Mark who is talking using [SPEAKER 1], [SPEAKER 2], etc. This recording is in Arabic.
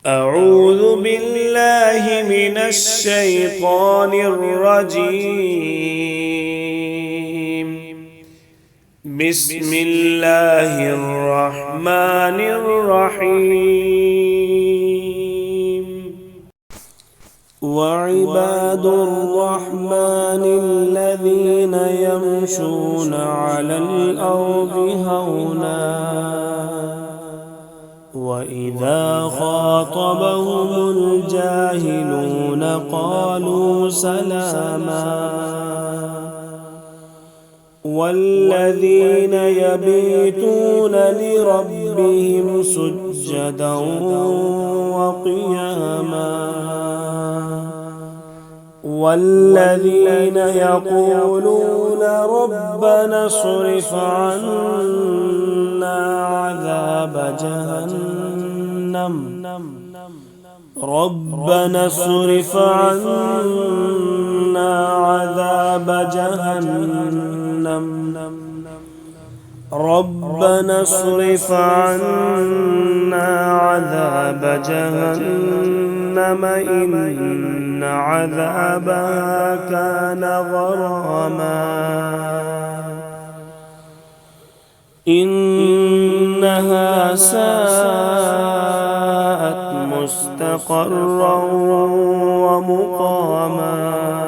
[SPEAKER 1] أعوذ بالله من الشيطان الرجيم. بسم الله الرحمن الرحيم. وعباد الرحمن الذين يمشون على الأرض هونا وإذا خاطبهم الجاهلون قالوا سلاما والذين يبيتون لربهم سجدا وقياما والذين يقولون ربنا اصرف عنا عذاب جهنم ربنا اصرف عنا عذاب جهنم ربنا اصرف عنا عذاب جهنم إن عذابها كان غراما إنها ساءت مستقرا ومقاما